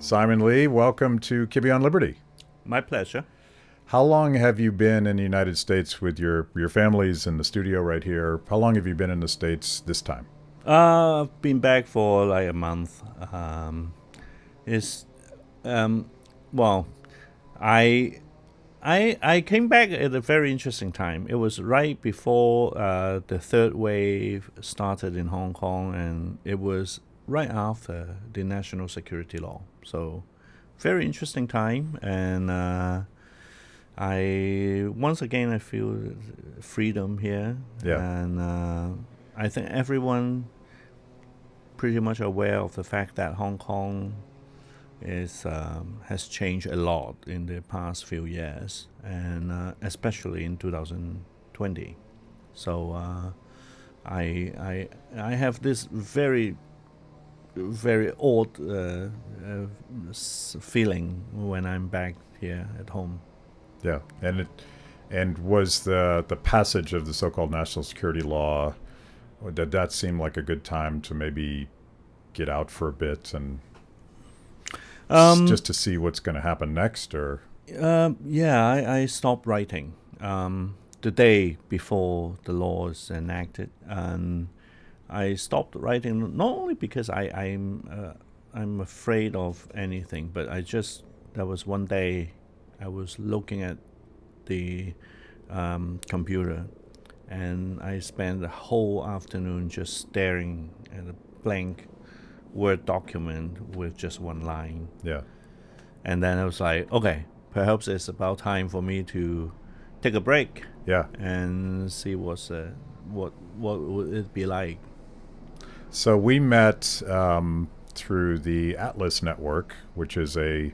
Simon Lee, welcome to Kibbe on Liberty. My pleasure. How long have you been in the United States with your families in the studio right here? How long have you been in the States this time? I've been back for like a month. It's well, I I came back at a very interesting time. It was right before the third wave started in Hong Kong, and it was right after the national security law. So, very interesting time, and I once again I feel freedom here, Yeah. and I think everyone pretty much aware of the fact that Hong Kong is has changed a lot in the past few years, and especially in 2020. So I have this very odd feeling when I'm back here at home. Yeah. And was the passage of the so-called national security law, did that seem like a good time to maybe get out for a bit and just to see what's going to happen next? Or Yeah, I stopped writing the day before the law is enacted, and I stopped writing not only because I'm afraid of anything, but there was one day I was looking at the computer, and I spent the whole afternoon just staring at a blank Word document with just one line. yeah. And then I was like, okay, perhaps it's about time for me to take a break Yeah. and see what would it be like. So we met through the Atlas Network, which is I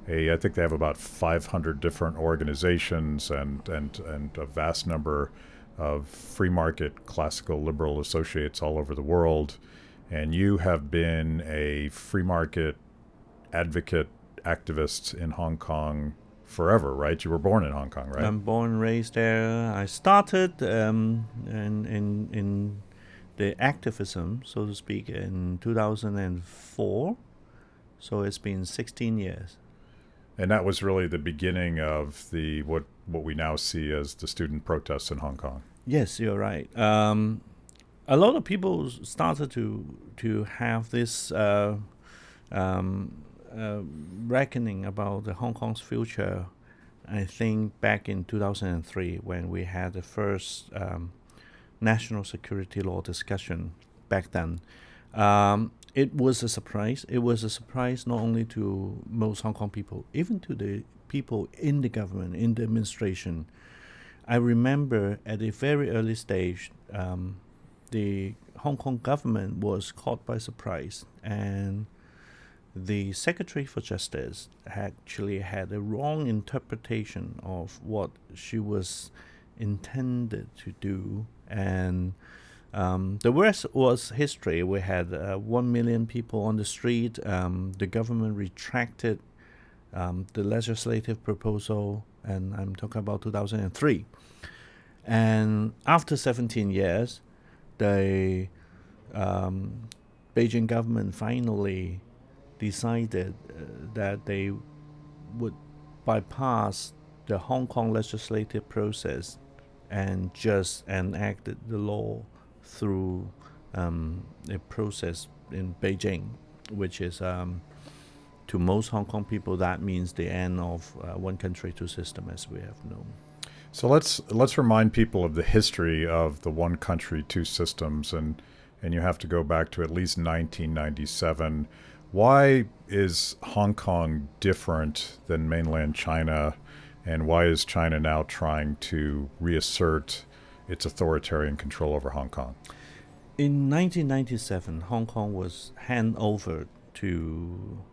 think they have about 500 different organizations and a vast number of free market classical liberal associates all over the world. And you have been a free market advocate activist in Hong Kong forever, right? You were born in Hong Kong, right? I'm born and raised there. I started in the activism, so to speak, in 2004. So it's been 16 years. And that was really the beginning of the what we now see as the student protests in Hong Kong. Yes, you're right. A lot of people started to have this reckoning about the Hong Kong's future. I think back in 2003 when we had the first national security law discussion back then. It was a surprise. It was a surprise not only to most Hong Kong people, even to the people in the government, in the administration. I remember at a very early stage, the Hong Kong government was caught by surprise, and the Secretary for Justice actually had a wrong interpretation of what she was intended to do, and the rest was history. We had 1 million people on the street. The government retracted the legislative proposal, and I'm talking about 2003. And after 17 years, the Beijing government finally decided that they would bypass the Hong Kong legislative process and just enacted the law through a process in Beijing, which is to most Hong Kong people that means the end of one country, two system as we have known. So let's remind people of the history of the one country, two systems, and you have to go back to at least 1997. Why is Hong Kong different than mainland China, and why is China now trying to reassert its authoritarian control over Hong Kong? In 1997, Hong Kong was handed over to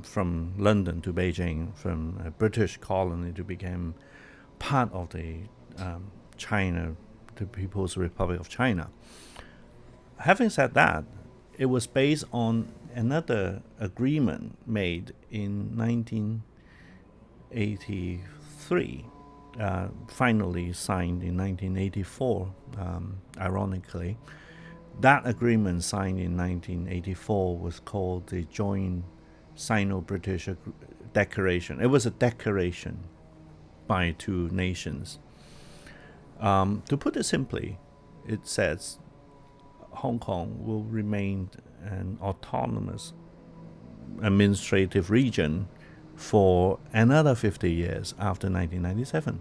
from London to Beijing, from a British colony to become part of the China, the People's Republic of China. Having said that, it was based on another agreement made in 1983, finally signed in 1984, ironically. That agreement signed in 1984 was called the Joint Sino-British declaration. It was a declaration by two nations. To put it simply, it says Hong Kong will remain an autonomous administrative region for another 50 years after 1997.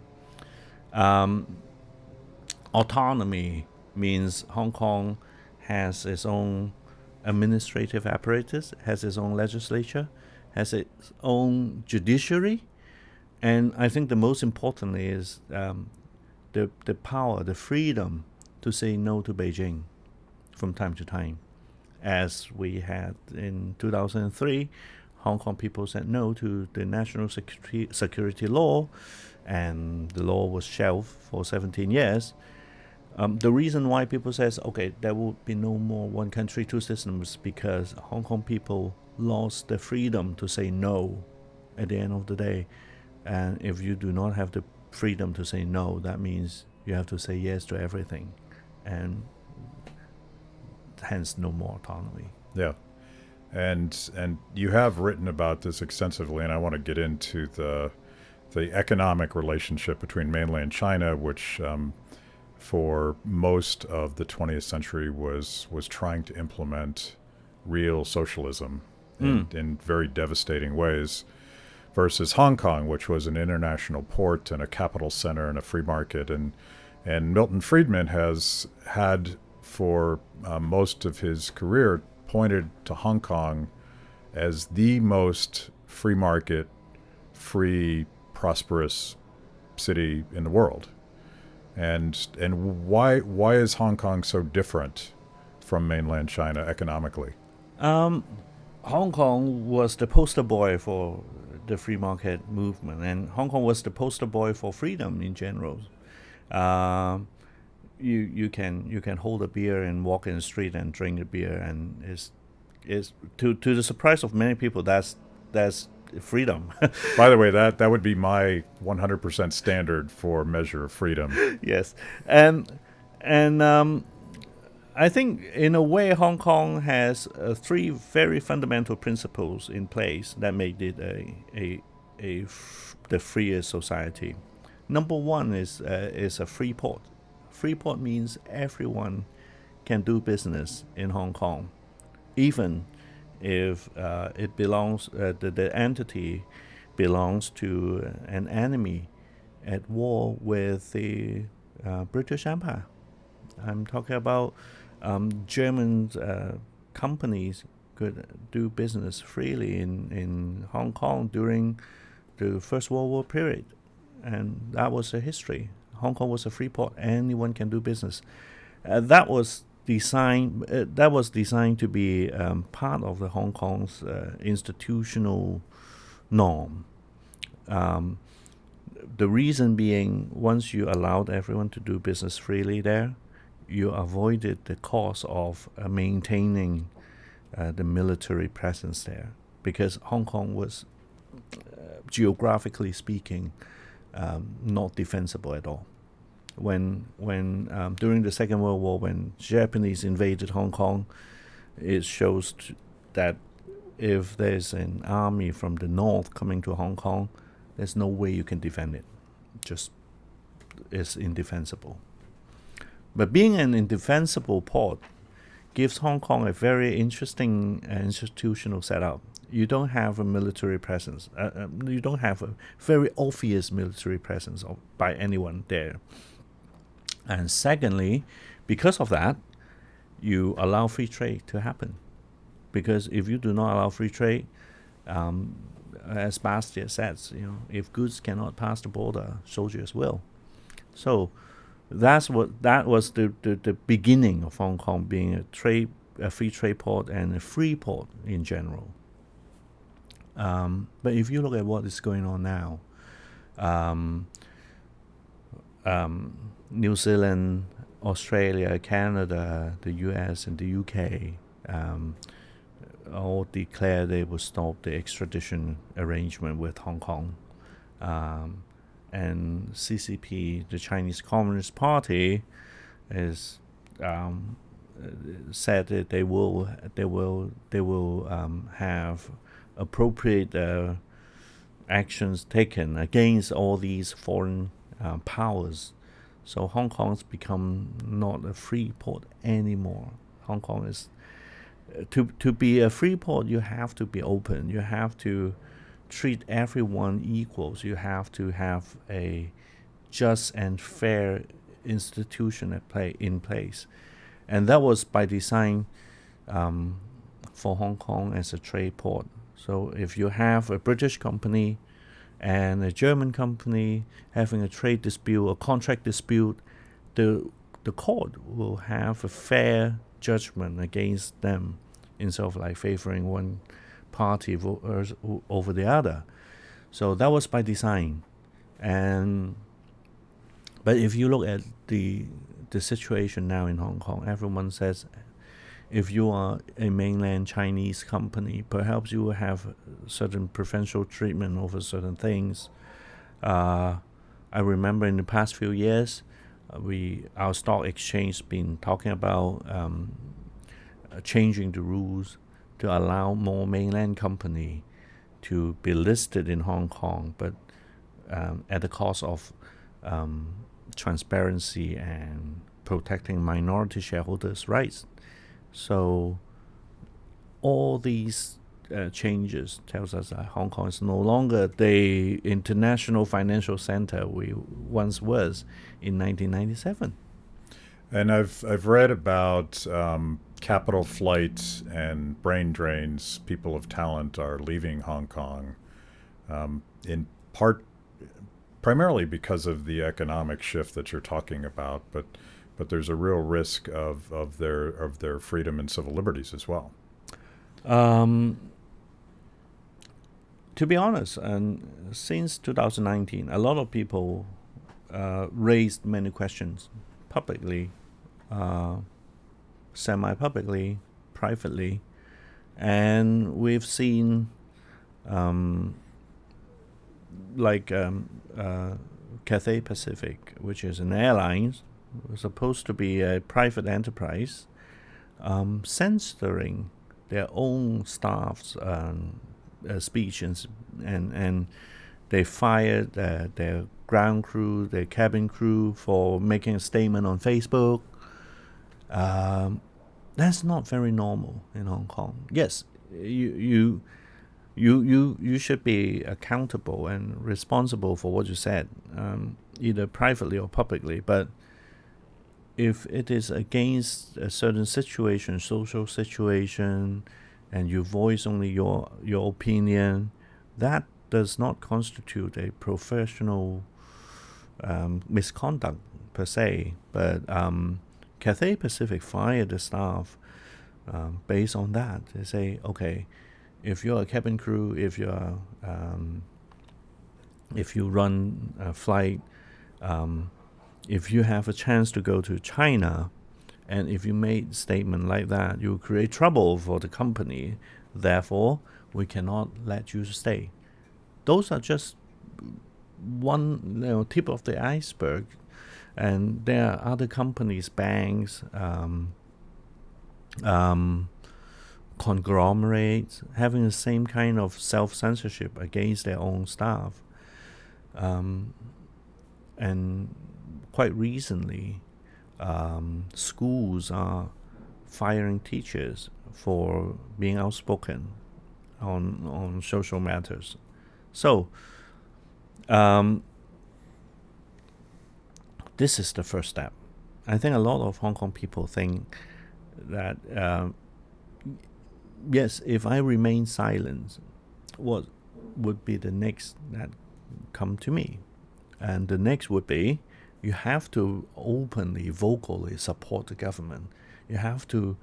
Autonomy means Hong Kong has its own administrative apparatus, has its own legislature, has its own judiciary, and I think the most importantly is the power, the freedom to say no to Beijing from time to time. As we had in 2003, Hong Kong people said no to the national security law, and the law was shelved for 17 years. The reason why people says, okay, there will be no more one country, two systems, because Hong Kong people lost the freedom to say no at the end of the day. And if you do not have the freedom to say no, that means you have to say yes to everything. And hence no more autonomy. Yeah. And you have written about this extensively, and I want to get into the economic relationship between mainland China, which for most of the 20th century was trying to implement real socialism in very devastating ways, versus Hong Kong, which was an international port and a capital center and a free market. And Milton Friedman has had for most of his career pointed to Hong Kong as the most free market, free, prosperous city in the world. And why is Hong Kong so different from mainland China economically? Hong Kong was the poster boy for the free market movement, and Hong Kong was the poster boy for freedom in general. You can hold a beer and walk in the street and drink a beer, and is to the surprise of many people, that's freedom. By the way, that would be my 100% standard for measure of freedom. Yes, and I think in a way Hong Kong has three very fundamental principles in place that made it the freest society. Number one is a free port. Free port means everyone can do business in Hong Kong, even if it belongs, the entity belongs to an enemy at war with the British Empire. I'm talking about German companies could do business freely in Hong Kong during the First World War period, and that was the history. Hong Kong was a free port; anyone can do business. That was designed to be part of the Hong Kong's institutional norm. The reason being, once you allowed everyone to do business freely there, you avoided the cost of maintaining the military presence there, because Hong Kong was, geographically speaking, not defensible at all. When during the Second World War, when Japanese invaded Hong Kong, it shows that if there's an army from the north coming to Hong Kong, there's no way you can defend it. Just it's indefensible. But being an indefensible port gives Hong Kong a very interesting institutional setup. You don't have a military presence. You don't have a very obvious military presence by anyone there. And secondly, because of that, you allow free trade to happen. Because if you do not allow free trade, as Bastia says, if goods cannot pass the border, soldiers will. So that was the beginning of Hong Kong being a free trade port and a free port in general. But if you look at what is going on now, New Zealand, Australia, Canada, the US, and the UK all declared they will stop the extradition arrangement with Hong Kong. And CCP, the Chinese Communist Party, is said that they will have appropriate actions taken against all these foreign powers. So Hong Kong's become not a free port anymore. Hong Kong is to be a free port. You have to be open. You have to treat everyone equals. You have to have a just and fair institution in place, and that was by design for Hong Kong as a trade port. So if you have a British company and a German company having a trade dispute or contract dispute, the court will have a fair judgment against them instead of like favoring one party over the other. So that was by design. But if you look at the situation now in Hong Kong, everyone says if you are a mainland Chinese company, perhaps you will have certain preferential treatment over certain things. I remember in the past few years, our stock exchange been talking about changing the rules to allow more mainland company to be listed in Hong Kong, but at the cost of transparency and protecting minority shareholders' rights. So all these changes tells us that Hong Kong is no longer the international financial center we once was in 1997. And I've read about capital flight and brain drains. People of talent are leaving Hong Kong, in part primarily because of the economic shift that you're talking about, but there's a real risk of their freedom and civil liberties as well. To be honest, and since 2019, a lot of people raised many questions publicly, semi-publicly, privately, and we've seen Cathay Pacific, which is an airline supposed to be a private enterprise, censoring their own staff's speech, and they fired their ground crew, their cabin crew for making a statement on Facebook. That's not very normal in Hong Kong. Yes, you should be accountable and responsible for what you said, either privately or publicly. But if it is against a certain situation, social situation, and you voice only your opinion, that does not constitute a professional misconduct per se. But Cathay Pacific fired the staff based on that. They say, okay, if you're a cabin crew, if you run a flight, if you have a chance to go to China, and if you made a statement like that, you create trouble for the company. Therefore, we cannot let you stay. Those are just one tip of the iceberg, and there are other companies, banks, conglomerates having the same kind of self-censorship against their own staff. And quite recently, schools are firing teachers for being outspoken on social matters. So this is the first step. I think a lot of Hong Kong people think that yes, if I remain silent, what would be the next that come to me? And the next would be, you have to openly, vocally support the government. You have to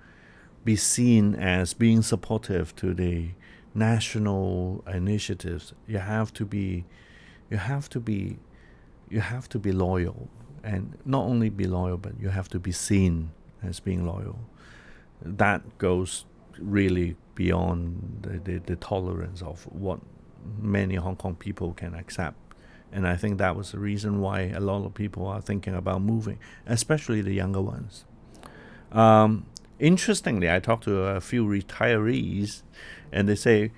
be seen as being supportive to the national initiatives. You have to be loyal, and not only be loyal, but you have to be seen as being loyal. That goes really beyond the tolerance of what many Hong Kong people can accept. And I think that was the reason why a lot of people are thinking about moving, especially the younger ones. Interestingly, I talked to a few retirees, and they say,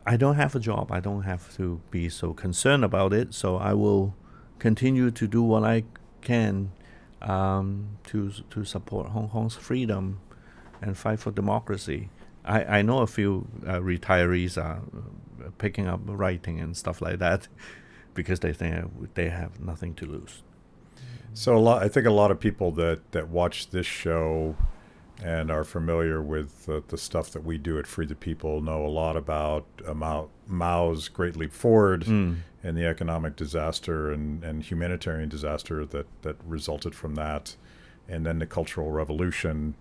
I don't have a job. I don't have to be so concerned about it. So I will continue to do what I can to support Hong Kong's freedom and fight for democracy. I know a few retirees are picking up writing and stuff like that because they think they have nothing to lose. So I think a lot of people that watch this show and are familiar with the stuff that we do at Free the People know a lot about Mao's Great Leap Forward and the economic disaster and humanitarian disaster that resulted from that, and then the Cultural Revolution,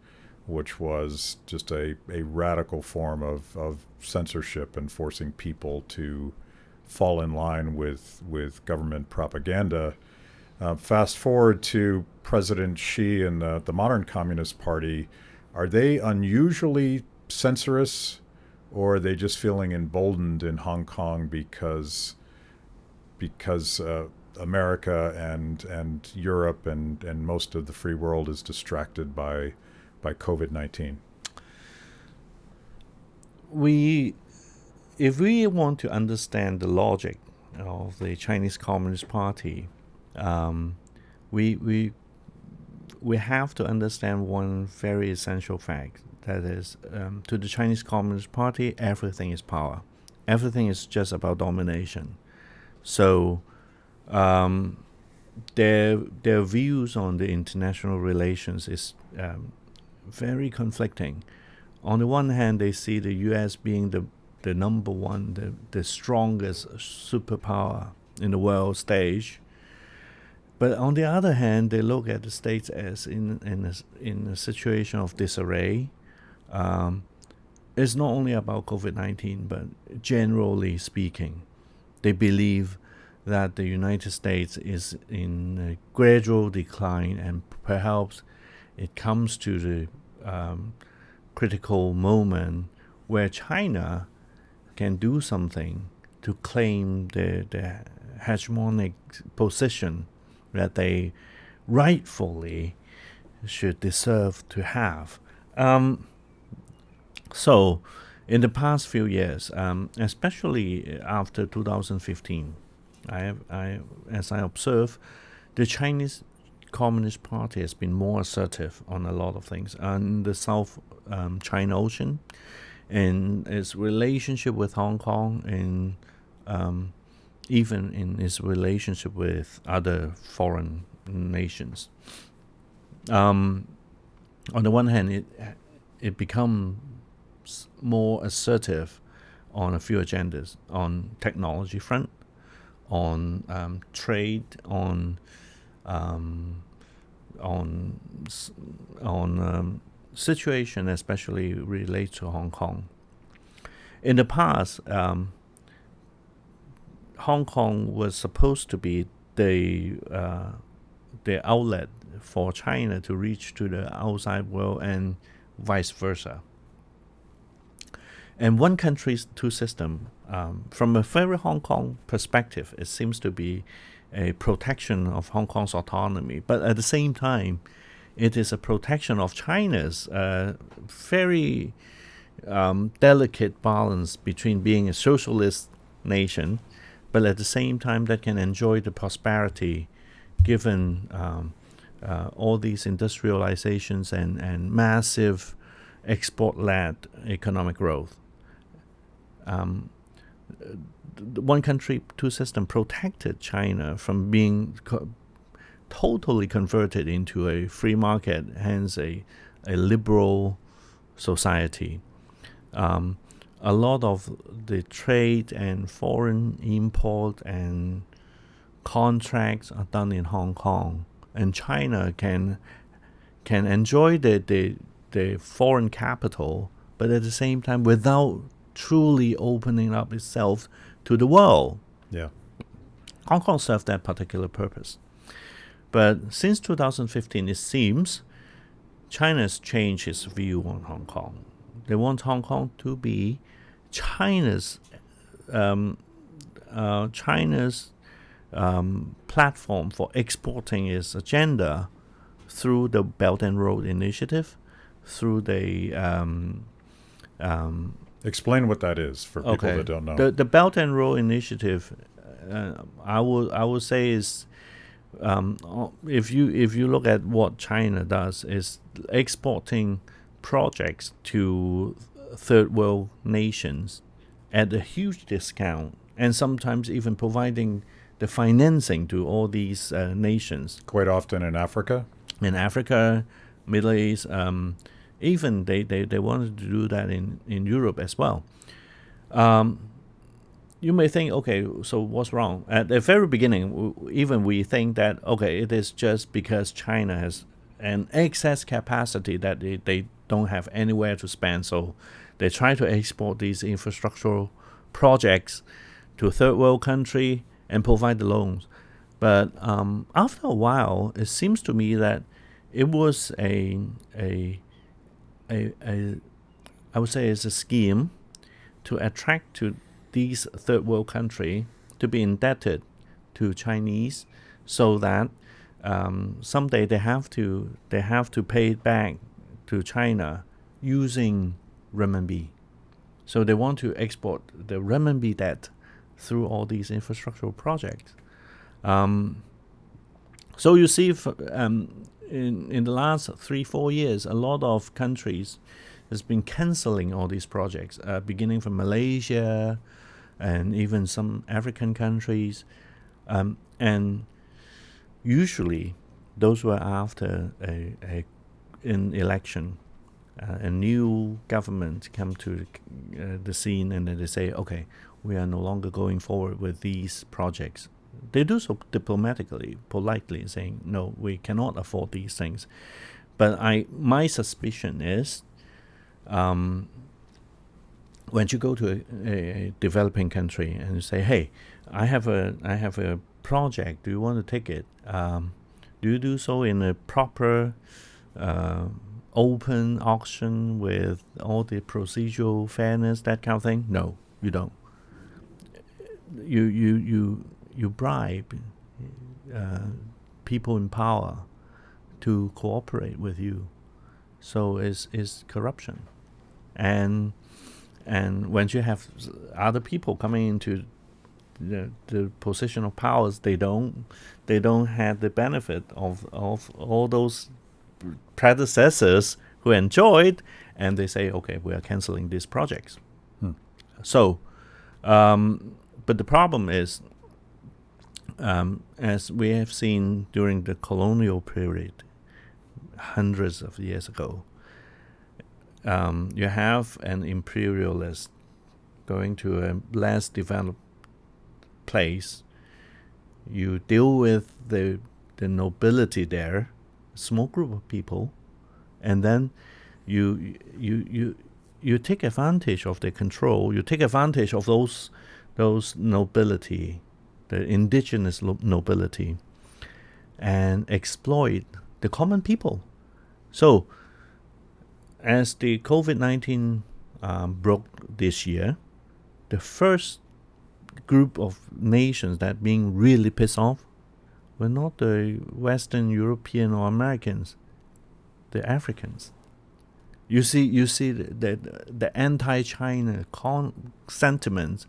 which was just a radical form of censorship and forcing people to fall in line with government propaganda. Fast forward to President Xi and the modern Communist Party. Are they unusually censorious, or are they just feeling emboldened in Hong Kong because America and Europe and most of the free world is distracted by COVID-19? If we want to understand the logic of the Chinese Communist Party, we have to understand one very essential fact. That is, to the Chinese Communist Party, everything is power. Everything is just about domination. So their views on the international relations is very conflicting. On the one hand, they see the U.S. being the number one, the strongest superpower in the world stage. But on the other hand, they look at the states as in a situation of disarray. It's not only about COVID-19, but generally speaking, they believe that the United States is in a gradual decline, and perhaps it comes to the critical moment where China can do something to claim the hegemonic position that they rightfully should deserve to have. So, in the past few years, especially after 2015, as I observe, the Chinese Communist Party has been more assertive on a lot of things. On the South China Ocean, in its relationship with Hong Kong, and even in its relationship with other foreign nations. On the one hand, it becomes more assertive on a few agendas, on technology front, on trade, on situation especially related to Hong Kong. In the past, Hong Kong was supposed to be the outlet for China to reach to the outside world, and vice versa. And one country, two system, from a very Hong Kong perspective, it seems to be a protection of Hong Kong's autonomy. But at the same time, it is a protection of China's very delicate balance between being a socialist nation, but at the same time that can enjoy the prosperity given all these industrializations and massive export-led economic growth. One country, two system protected China from being totally converted into a free market, hence a liberal society. A lot of the trade and foreign import and contracts are done in Hong Kong, and China can enjoy the foreign capital, but at the same time without truly opening up itself to the world. Yeah. Hong Kong served that particular purpose. But since 2015, it seems China's changed its view on Hong Kong. They want Hong Kong to be China's platform for exporting its agenda through the Belt and Road Initiative, through the Explain what that is for people that don't know. The Belt and Road Initiative, I would say is, if you look at what China does, is exporting projects to third world nations at a huge discount, and sometimes even providing the financing to all these nations Quite often in Africa. in Africa, Middle East. Even they wanted to do that in Europe as well. You may think, okay, so what's wrong? At the very beginning, even we think that, okay, it is just because China has an excess capacity that they don't have anywhere to spend. So they try to export these infrastructural projects to a third world country and provide the loans. But after a while, it seems to me that it was a I would say it's a scheme to attract to these third world country to be indebted to Chinese, so that someday they have to pay it back to China using renminbi. So they want to export the renminbi debt through all these infrastructural projects. So you see, in the last 3-4 years, a lot of countries has been canceling all these projects, beginning from Malaysia and even some African countries. And usually those were after an election. A new government come to the scene, and then they say, okay, we are no longer going forward with these projects. They do so diplomatically, politely, saying, no, we cannot afford these things. But my suspicion is, when you go to a developing country and you say, hey, I have a project, do you want to take it? Do you do so in a proper open auction with all the procedural fairness, that kind of thing? No, you don't. You bribe people in power to cooperate with you. So it's corruption. And when you have other people coming into the position of powers, they don't have the benefit of all those predecessors who enjoyed, and they say, okay, we are canceling these projects. So, but the problem is, as we have seen during the colonial period, hundreds of years ago, you have an imperialist going to a less developed place. You deal with the nobility there, small group of people, and then you take advantage of their control. You take advantage of those nobility, the indigenous nobility, and exploit the common people. So, as the COVID-19 broke this year, the first group of nations that being really pissed off were not the Western European or Americans, the Africans. You see the anti-China sentiment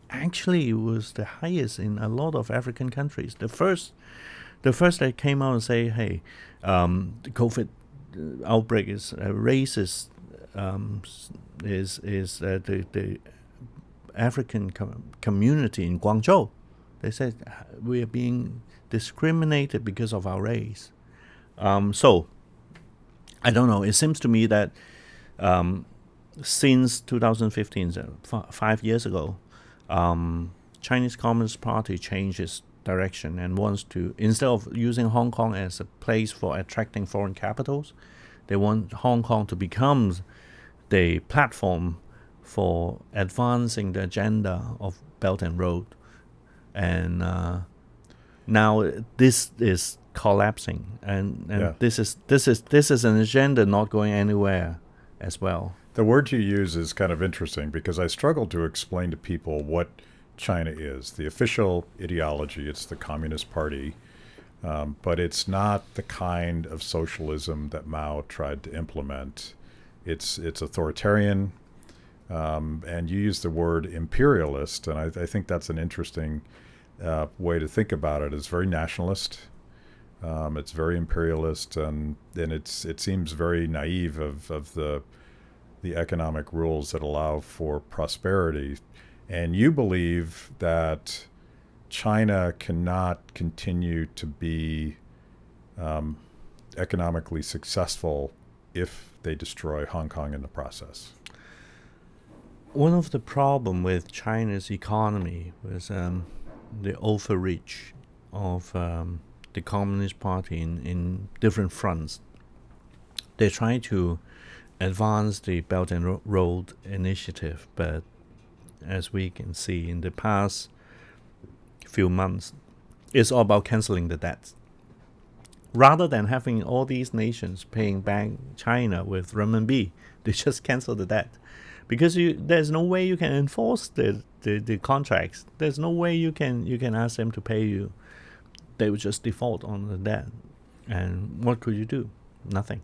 actually was the highest in a lot of African countries. The first that came out and say, hey, the COVID outbreak is racist, is the African community in Guangzhou. They said we are being discriminated because of our race. So I don't know. It seems to me that since 2015, 5 years ago, Chinese Communist Party changed its direction and wants to, instead of using Hong Kong as a place for attracting foreign capitals, they want Hong Kong to become the platform for advancing the agenda of Belt and Road. And now this is collapsing, and this is an agenda not going anywhere as well. The word you use is kind of interesting because I struggle to explain to people what China is. The official ideology, it's the Communist Party, but it's not the kind of socialism that Mao tried to implement. It's authoritarian. And you use the word imperialist, and I think that's an interesting way to think about it. It's very nationalist. It's very imperialist, and it seems very naive of the economic rules that allow for prosperity. And you believe that China cannot continue to be economically successful if they destroy Hong Kong in the process. One of the problems with China's economy was the overreach of the Communist Party in different fronts. They try to advance the Belt and Road Initiative, but as we can see in the past few months, it's all about canceling the debts. Rather than having all these nations paying back China with renminbi, they just cancel the debt. Because there's no way you can enforce the contracts. There's no way you can ask them to pay you. They would just default on the debt. And what could you do? Nothing.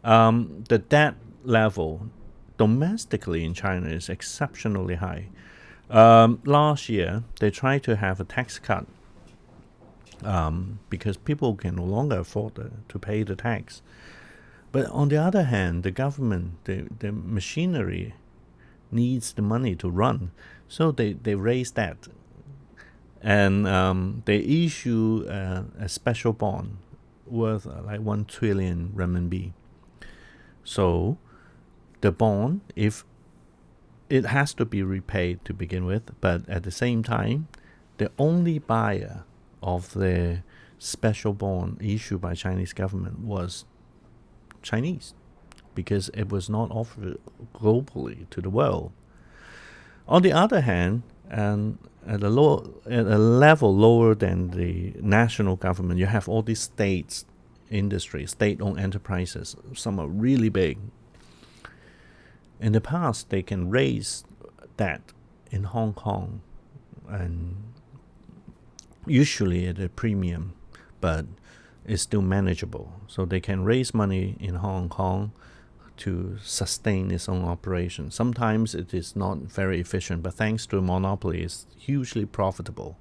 The debt level domestically in China is exceptionally high. Last year, they tried to have a tax cut because people can no longer afford to pay the tax. But on the other hand, the government, the machinery needs the money to run. So they raise that. And they issue a special bond worth like 1 trillion renminbi. So the bond, if it has to be repaid to begin with, but at the same time, the only buyer of the special bond issued by Chinese government was Chinese, because it was not offered globally to the world. On the other hand, and at a level lower than the national government, you have all these state industries, state-owned enterprises. Some are really big. In the past, they can raise that in Hong Kong, and usually at a premium, but it's still manageable. So they can raise money in Hong Kong to sustain its own operation. Sometimes it is not very efficient, but thanks to a monopoly, it's hugely profitable.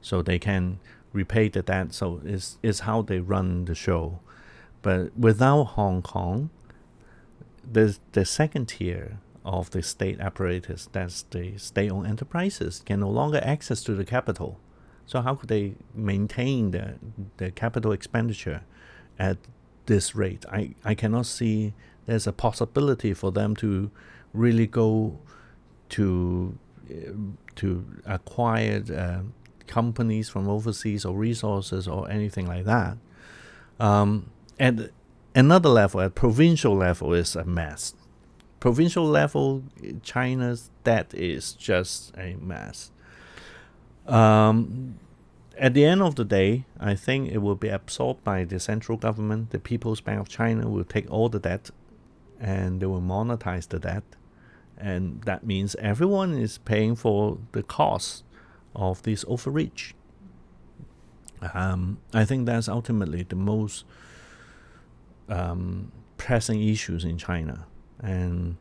So they can repay the debt. So it's how they run the show. But without Hong Kong, the second tier of the state apparatus, that's the state-owned enterprises, can no longer access to the capital. So how could they maintain the capital expenditure at this rate? I cannot see there's a possibility for them to really go to acquire companies from overseas or resources or anything like that. At another level, at provincial level, is a mess. Provincial level, China's debt is just a mess. At the end of the day, I think it will be absorbed by the central government. The People's Bank of China will take all the debt and they will monetize the debt. And that means everyone is paying for the cost of this overreach. I think that's ultimately the most pressing issues in China. And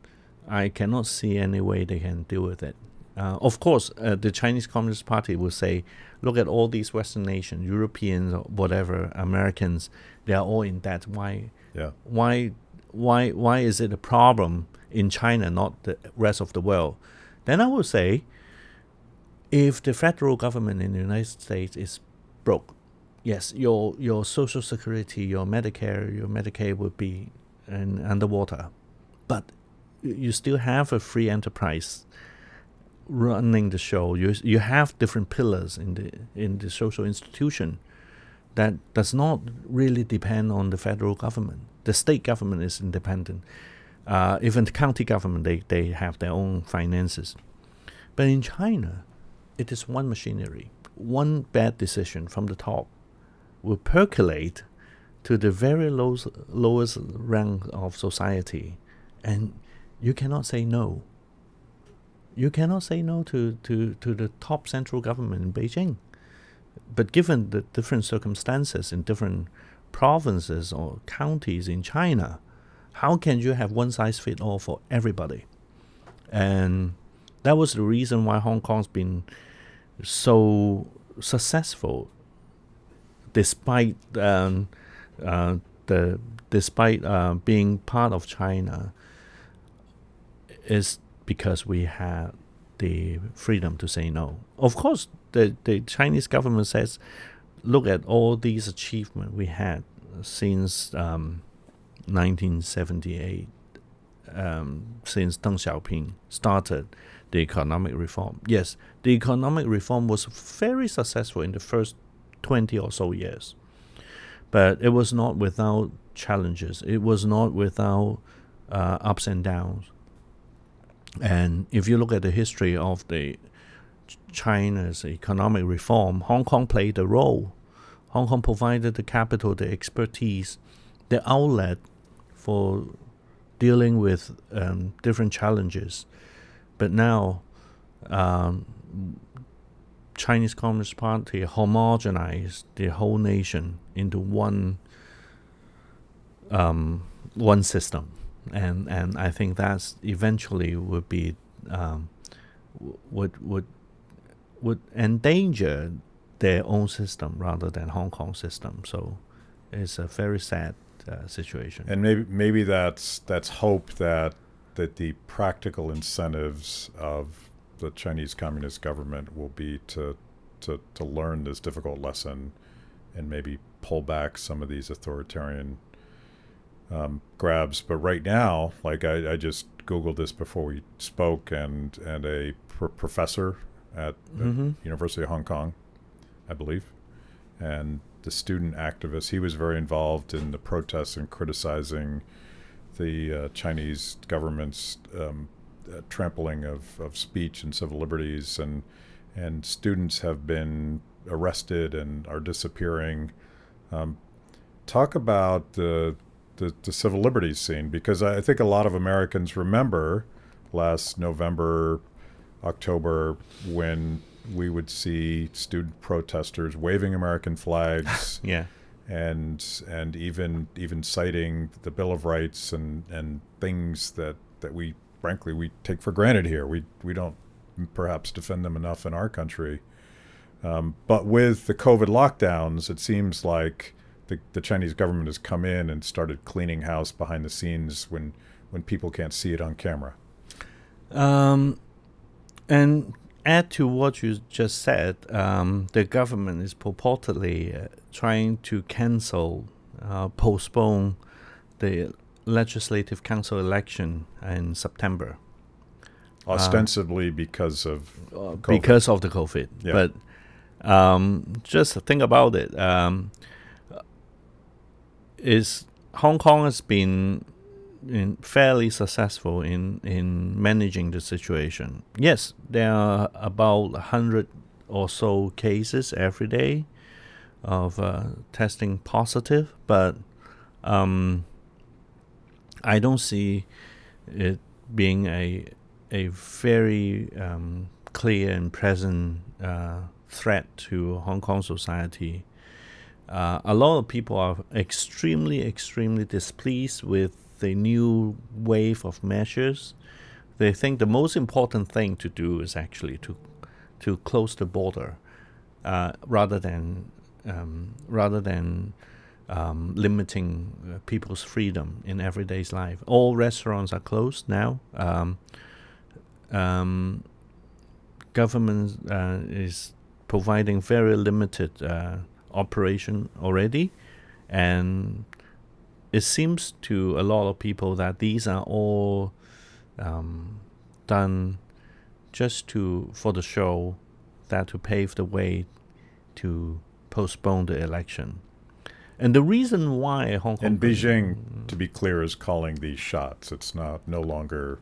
I cannot see any way they can deal with it. Of course, the Chinese Communist Party will say, look at all these Western nations, Europeans, or whatever, Americans, they are all in debt. Why is it a problem in China, not the rest of the world? Then I would say, if the federal government in the United States is broke, yes, your Social Security, your Medicare, your Medicaid would be underwater. But you still have a free enterprise running the show. You have different pillars in the social institution that does not really depend on the federal government. The state government is independent. Even the county government, they have their own finances. But in China, it is one machinery. One bad decision from the top will percolate to the very lowest rank of society, and you cannot say no. You cannot say no to the top central government in Beijing. But given the different circumstances in different provinces or counties in China, how can you have one size fit all for everybody? And that was the reason why Hong Kong's been so successful, despite being part of China, is because we had the freedom to say no. Of course, the Chinese government says, look at all these achievements we had since 1978, since Deng Xiaoping started the economic reform. Yes, the economic reform was very successful in the first 20 or so years, but it was not without challenges. It was not without ups and downs. And if you look at the history of the China's economic reform, Hong Kong played a role. Hong Kong provided the capital, the expertise, the outlet for dealing with different challenges. But now, Chinese Communist Party homogenized the whole nation into one system, and I think that's eventually would be would endanger their own system rather than Hong Kong system. So it's a very sad situation. And maybe that's hope that the practical incentives of the Chinese Communist government will be to learn this difficult lesson and maybe pull back some of these authoritarian grabs. But right now, like I just Googled this before we spoke, and a professor at the University of Hong Kong, I believe, and the student activist, he was very involved in the protests and criticizing the Chinese government's trampling of speech and civil liberties, and students have been arrested and are disappearing. Talk about the civil liberties scene, because I think a lot of Americans remember last November, October, when we would see student protesters waving American flags, Yeah. and even citing the Bill of Rights and things that we frankly we take for granted here. We don't perhaps defend them enough in our country. But with the COVID lockdowns, it seems like the Chinese government has come in and started cleaning house behind the scenes when people can't see it on camera. And add to what you just said, the government is purportedly trying to postpone the Legislative Council election in September. Ostensibly because of COVID. Because of the COVID. Yeah. But just think about it. Is Hong Kong has been fairly successful in managing the situation. Yes, there are about 100 or so cases every day of testing positive, but I don't see it being a very clear and present threat to Hong Kong society. A lot of people are extremely displeased with the new wave of measures. They think the most important thing to do is actually to close the border, rather than limiting people's freedom in everyday's life. All restaurants are closed now. Government is providing very limited operation already, and it seems to a lot of people that these are all done just for the show, that to pave the way to postpone the election. And the reason why Hong Kong... And Beijing, to be clear, is calling these shots. It's no longer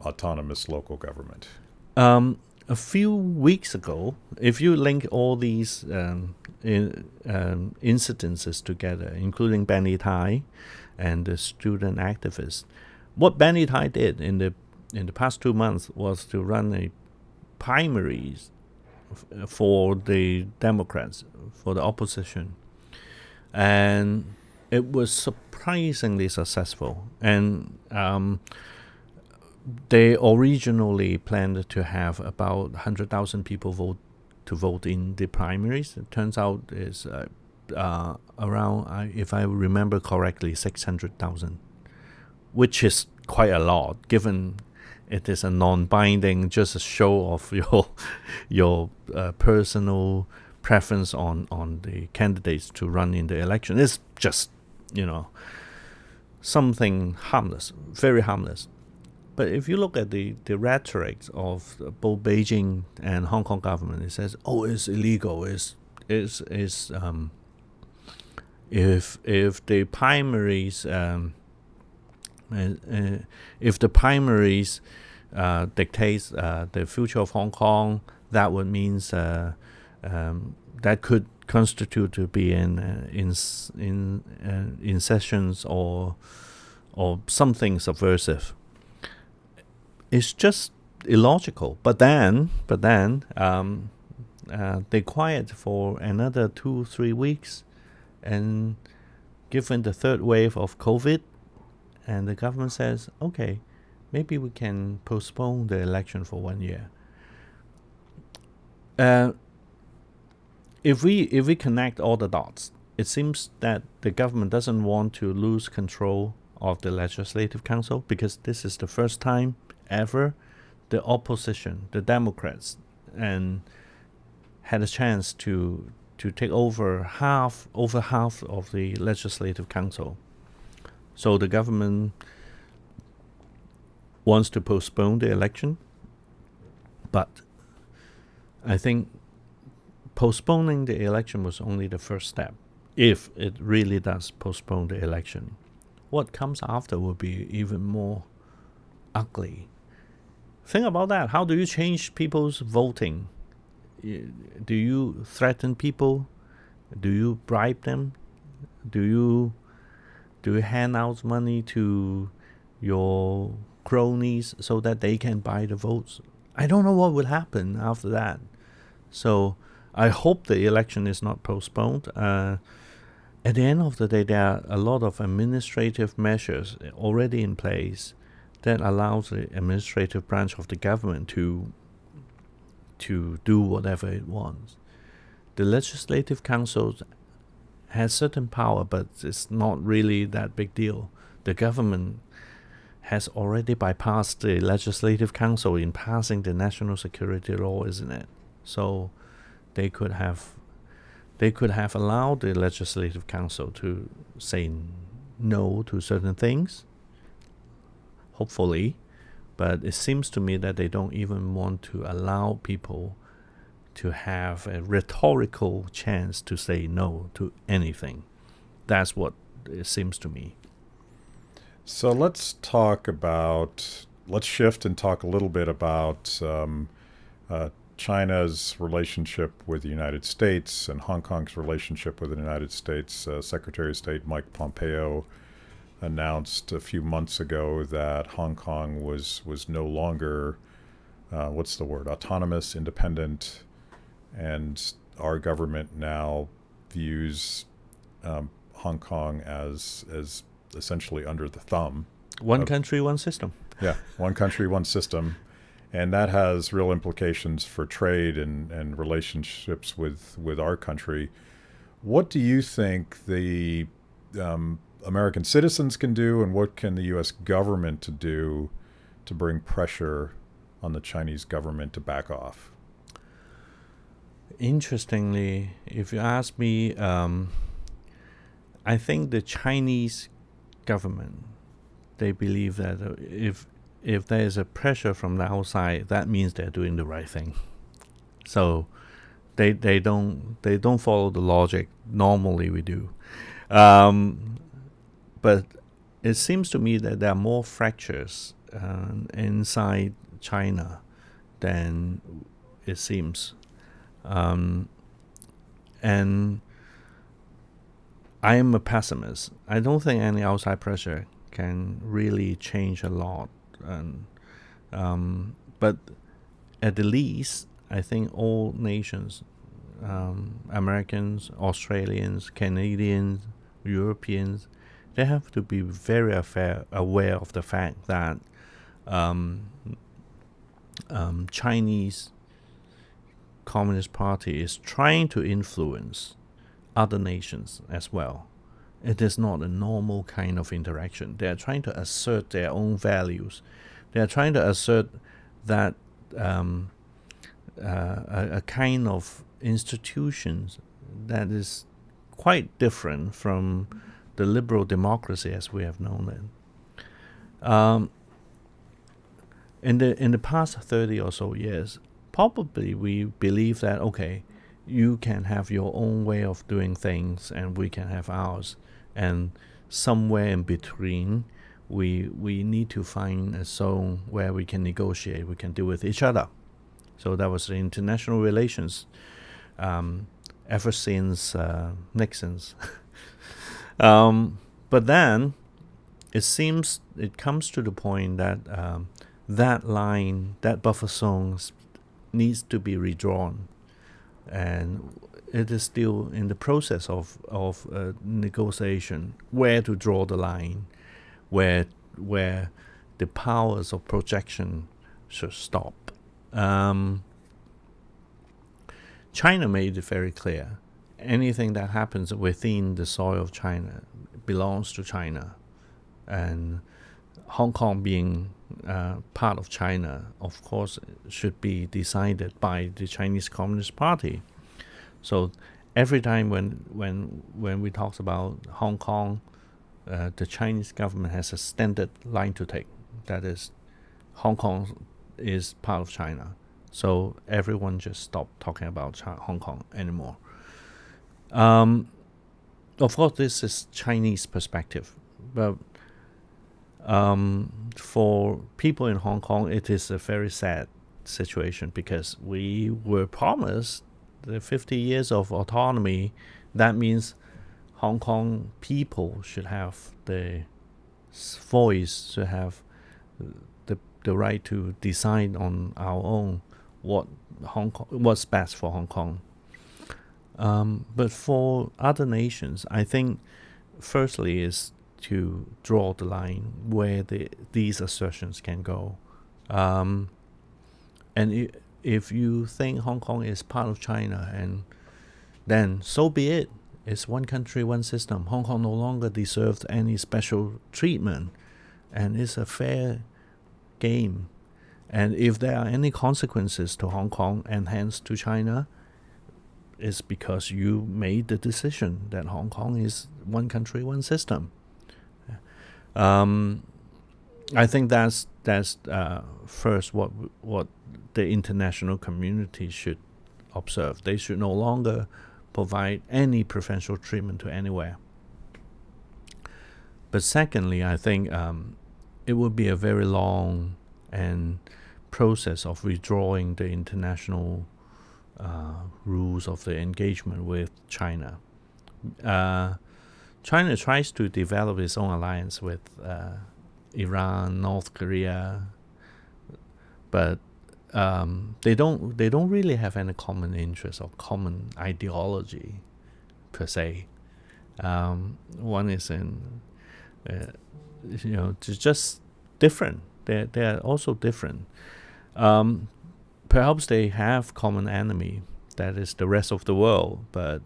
autonomous local government. A few weeks ago, if you link all these incidences together, including Benny Tai and the student activists, what Benny Tai did in the past 2 months was to run a primaries for the Democrats, for the opposition, and it was surprisingly successful. And They originally planned to have about 100,000 people vote in the primaries. It turns out is around, if I remember correctly, 600,000, which is quite a lot given it is a non-binding, just a show of your personal preference on the candidates to run in the election. It's just something harmless, very harmless. But if you look at the rhetoric of both Beijing and Hong Kong government, it says, "Oh, it's illegal. If the primaries dictates the future of Hong Kong, that would means that could constitute to be in sessions or something subversive." It's just illogical. But then they quiet for another 2-3 weeks, and given the third wave of COVID, and the government says, okay, maybe we can postpone the election for 1 year. If we connect all the dots, it seems that the government doesn't want to lose control of the Legislative Council, because this is the first time ever the opposition, the Democrats, and had a chance to take over half of the Legislative Council. So the government wants to postpone the election, but I think postponing the election was only the first step. If it really does postpone the election, what comes after will be even more ugly. Think about that. How do you change people's voting? Do you threaten people? Do you bribe them? Do you hand out money to your cronies so that they can buy the votes? I don't know what will happen after that. So I hope the election is not postponed. At the end of the day, there are a lot of administrative measures already in place that allows the administrative branch of the government to do whatever it wants. The Legislative Council has certain power, but it's not really that big deal. The government has already bypassed the Legislative Council in passing the national security law, isn't it? So they could have allowed the Legislative Council to say no to certain things, hopefully, but it seems to me that they don't even want to allow people to have a rhetorical chance to say no to anything. That's what it seems to me. So let's shift and talk a little bit about China's relationship with the United States and Hong Kong's relationship with the United States. Secretary of State Mike Pompeo announced a few months ago that Hong Kong was no longer, autonomous, independent, and our government now views Hong Kong as essentially under the thumb. One country, one system. Yeah, one country, one system. And that has real implications for trade and relationships with our country. What do you think the American citizens can do, and what can the U.S. government to do to bring pressure on the Chinese government to back off? Interestingly, if you ask me, I think the Chinese government, they believe that if there is a pressure from the outside, that means they're doing the right thing. So they don't follow the logic normally we do. But it seems to me that there are more fractures inside China than it seems. And I am a pessimist. I don't think any outside pressure can really change a lot. But at the least, I think all nations, Americans, Australians, Canadians, Europeans, they have to be very aware of the fact that Chinese Communist Party is trying to influence other nations as well. It is not a normal kind of interaction. They are trying to assert their own values. They are trying to assert that a kind of institutions that is quite different from the liberal democracy as we have known it. In the past 30 or so years, probably we believe that, okay, you can have your own way of doing things and we can have ours, and somewhere in between we need to find a zone where we can negotiate, we can deal with each other. So that was the international relations ever since Nixon's. But then it seems it comes to the point that that line, that buffer zone needs to be redrawn, and it is still in the process of negotiation where to draw the line, where the powers of projection should stop. China made it very clear. Anything that happens within the soil of China belongs to China, and Hong Kong being part of China, of course, should be decided by the Chinese Communist Party. So every time when we talk about Hong Kong, the Chinese government has a standard line to take. That is, Hong Kong is part of China. So everyone just stopped talking about Hong Kong anymore. Of course, this is Chinese perspective, but for people in Hong Kong, it is a very sad situation because we were promised the 50 years of autonomy. That means Hong Kong people should have the voice, should have the right to decide on our own what's best for Hong Kong. But for other nations, I think firstly is to draw the line where these assertions can go. And if you think Hong Kong is part of China, and then so be it. It's one country, one system. Hong Kong no longer deserves any special treatment, and it's a fair game. And if there are any consequences to Hong Kong and hence to China, it's because you made the decision that Hong Kong is one country, one system. I think that's first what the international community should observe. They should no longer provide any preferential treatment to anywhere. But secondly, I think it would be a very long and process of withdrawing the international rules of the engagement with China. China tries to develop its own alliance with Iran, North Korea, but they don't really have any common interest or common ideology per se. One is just different. They are also different. Perhaps they have common enemy, that is the rest of the world, but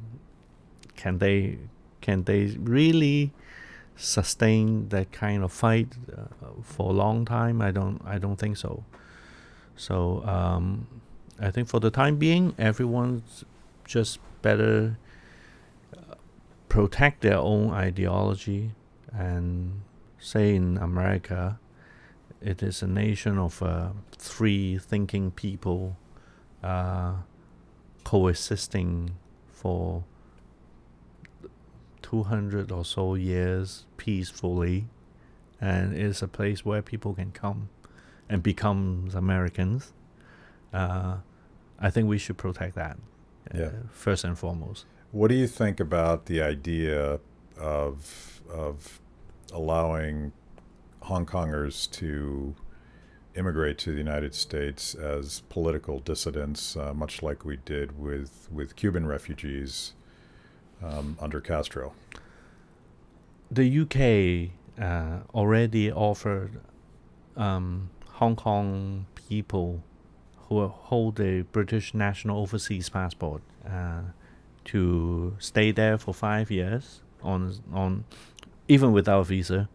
can they really sustain that kind of fight for a long time? I don't think so. So I think for the time being, everyone's just better protect their own ideology. And say in America, it is a nation of free thinking people coexisting for 200 or so years peacefully, and it's a place where people can come and become Americans. I think we should protect that first and foremost. What do you think about the idea of allowing Hong Kongers to immigrate to the United States as political dissidents, much like we did with Cuban refugees under Castro? The UK already offered Hong Kong people who hold a British national overseas passport to stay there for 5 years on even without visa,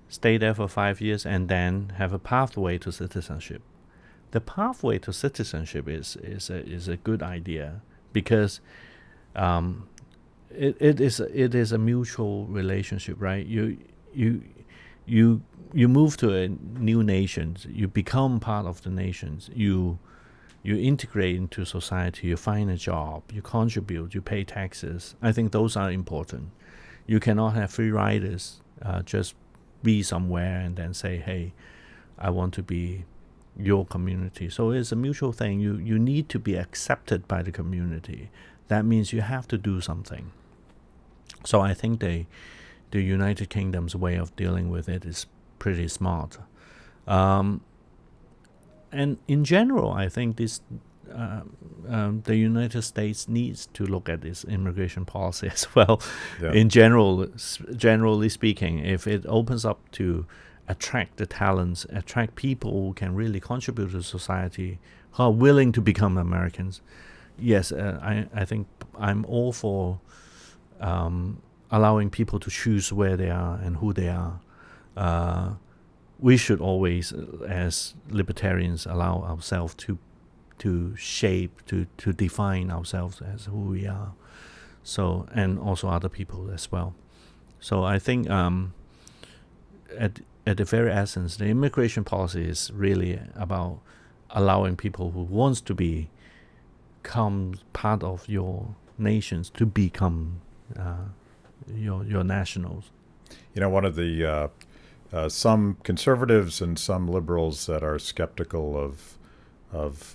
stay there for 5 years and then have a pathway to citizenship. The pathway to citizenship is a good idea because it is a mutual relationship, right? You move to a new nation, you become part of the nations, you integrate into society, you find a job, you contribute, you pay taxes. I think those are important. You cannot have free riders just be somewhere and then say, hey, I want to be your community. So it's a mutual thing. You need to be accepted by the community. That means you have to do something. So I think the United Kingdom's way of dealing with it is pretty smart. And in general, I think this the United States needs to look at its immigration policy as well. Yeah. In generally speaking, if it opens up to attract the talents, attract people who can really contribute to society, who are willing to become Americans, yes, I think I'm all for allowing people to choose where they are and who they are. We should always, as libertarians, allow ourselves to shape, to define ourselves as who we are. So, and also other people as well. So I think at the very essence, the immigration policy is really about allowing people who wants to become part of your nations to become your nationals. You know, one of the some conservatives and some liberals that are skeptical of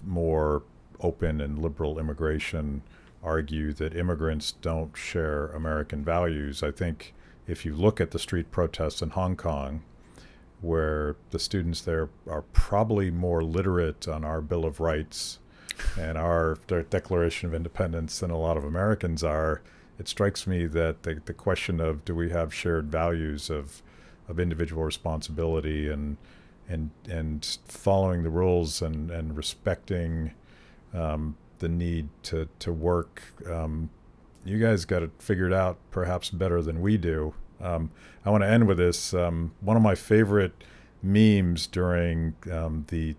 more open and liberal immigration argue that immigrants don't share American values. I think if you look at the street protests in Hong Kong, where the students there are probably more literate on our Bill of Rights and our Declaration of Independence than a lot of Americans are, it strikes me that the question of do we have shared values of individual responsibility and following the rules and respecting the need to work, you guys got it figured out perhaps better than we do. I want to end with this. One of my favorite memes during the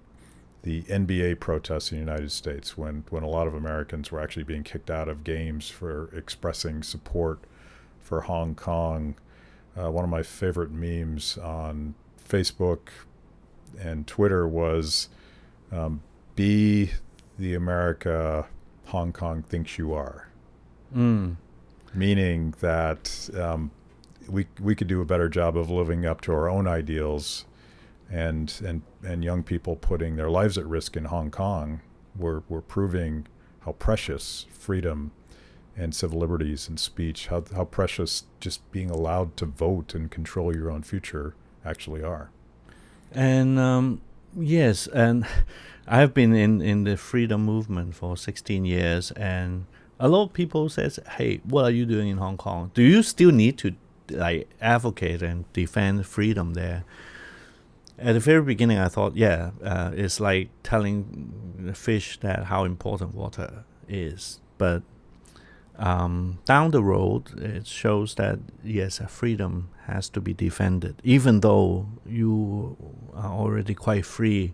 NBA protests in the United States, when a lot of Americans were actually being kicked out of games for expressing support for Hong Kong. One of my favorite memes on Facebook and Twitter was, be the America Hong Kong thinks you are. Meaning that we could do a better job of living up to our own ideals, and young people putting their lives at risk in Hong Kong, we're proving how precious freedom and civil liberties and speech, how precious just being allowed to vote and control your own future actually are. And yes, and I've been in the freedom movement for 16 years, and a lot of people says, hey, what are you doing in Hong Kong? Do you still need to advocate and defend freedom there? At the very beginning, I thought, it's like telling the fish that how important water is. But down the road, it shows that, yes, freedom has to be defended. Even though you are already quite free,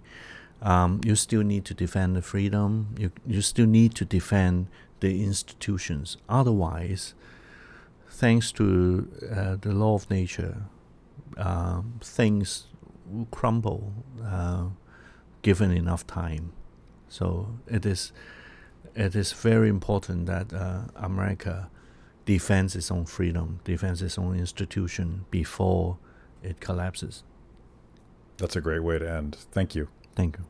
you still need to defend the freedom. You still need to defend the institutions. Otherwise, thanks to the law of nature, things will crumble given enough time. So it is very important that America defends its own freedom, defends its own institution before it collapses. That's a great way to end. Thank you. Thank you.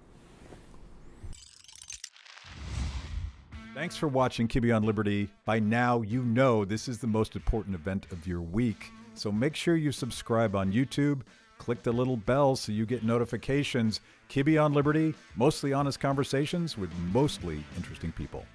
Thanks for watching Kibbe on Liberty. By now, you know this is the most important event of your week. So make sure you subscribe on YouTube. Click the little bell so you get notifications. Kibbe on Liberty, mostly honest conversations with mostly interesting people.